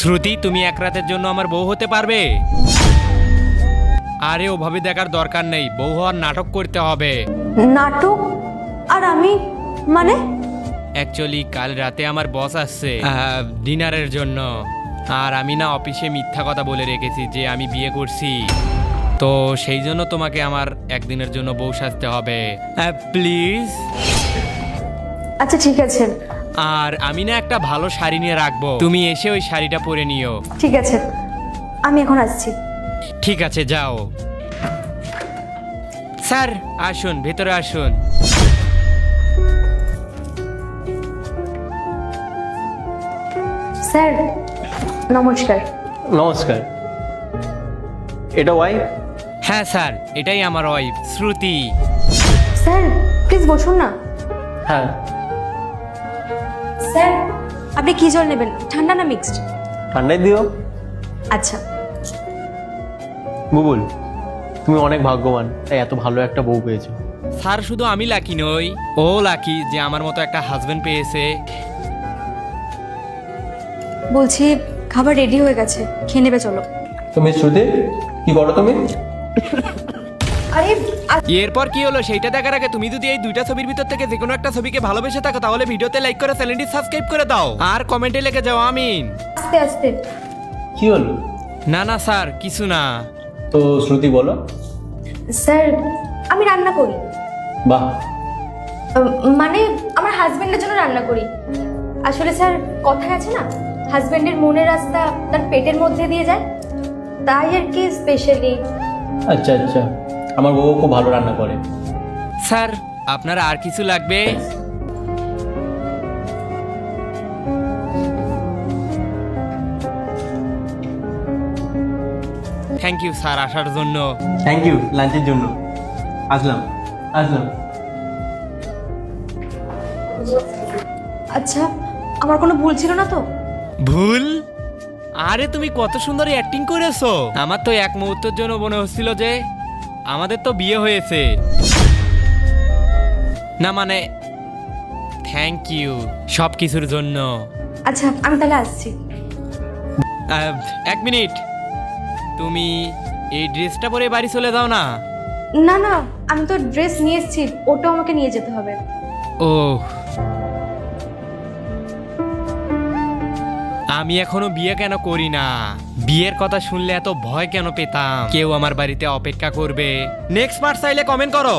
শ্রুতি, তুমি এক রাতের জন্য আমার বউ হতে পারবে? আরে ওভাবে দেখার দরকার নেই, বউ হওয়ার নাটক করতে হবে। নাটক? আর আমি মানে? অ্যাকচুয়ালি কাল রাতে আমার বস আসছে ডিনারের জন্য, আর আমি না অফিসে মিথ্যা কথা বলে রেখেছি যে আমি বিয়ে করছি। তো সেই জন্য তোমাকে আমার একদিনের জন্য বউ সাজতে হবে, প্লিজ। আচ্ছা ঠিক আছে। আর আমি না একটা ভালো শাড়ি নিয়ে রাখবো, তুমি এসে ওই শাড়িটা পরে নিও। ঠিক আছে, আমি এখন আসছি। ঠিক আছে, যাও। স্যার আসুন, ভেতরে আসুন। স্যার নমস্কার। নমস্কার। এটা ওয়াই? হ্যাঁ স্যার, এটাই আমার ওয়াইফ শ্রুতি। স্যার প্লিজ বসুন না। হ্যাঁ, স্যার আপনি কি জল নেবেন, ঠান্ডা না মিক্সড? ঠান্ডাই দিও। আচ্ছা। বুবুল, তুমি অনেক ভাগ্যবান, তাই এত ভালো একটা বউ পেয়েছো। স্যার শুধু আমি লাকি নই, ও লাকি যে আমার মতো একটা হাজবেন্ড পেয়েছে। বলছি খাবার রেডি হয়ে গেছে, খেয়ে নেবে চলো। তুমি শ্রুতি, কি করো তুমি? আরে এরপর কি হলো সেইটা দেখার আগে তুমি যদি এই দুইটা ছবির ভিতর থেকে যে কোনো একটা ছবিকে ভালোবেসে থাকো তাহলে ভিডিওতে লাইক করে চ্যানেলটি সাবস্ক্রাইব করে দাও আর কমেন্টে লিখে যাও আমিন। আস্তে আস্তে। কি হলো? না না স্যার, কিছু না। তো শ্রুতি বলো। স্যার আমি রান্না করি। বাহ। মানে আমার হাজবেন্ডের জন্য রান্না করি। আসলে স্যার কথায় আছে না, হাজবেন্ডের মনের রাস্তা তার পেটের মধ্যে দিয়ে যায়, তাই আর কি স্পেশালি। আচ্ছা আচ্ছা, আমার বউ খুব ভালো রান্না করে। স্যার আপনার আর কিছু লাগবে? থ্যাংক ইউ স্যার আসার জন্য। থ্যাংক ইউ লাঞ্চের জন্য। আসলাম আসলাম। আচ্ছা আমার কোনো ভুল ছিল না তো? ভুল? আরে তুমি কত সুন্দর অ্যাক্টিং করেছো, আমার তো এক মুহূর্তের জন্য মনে হচ্ছিল যে আমাদের তো বিয়ে হয়েছে। না মানে থ্যাংক ইউ সব কিছুর জন্য। আচ্ছা আমি তাহলে আসছি। এক মিনিট, তুমি এই ড্রেসটা পরে বাড়ি চলে যাও না? না না, আমি তো ড্রেস নিয়ে এসেছি, ওটাও আমাকে নিয়ে যেতে হবে। ও, আমি এখনো বিয়ে কেন করি না? বিয়ের কথা শুনলে এত ভয় কেন পেতাম? কেউ আমার বাড়িতে অপেক্ষা করবে। নেক্সট পার্ট চাইলে কমেন্ট করো।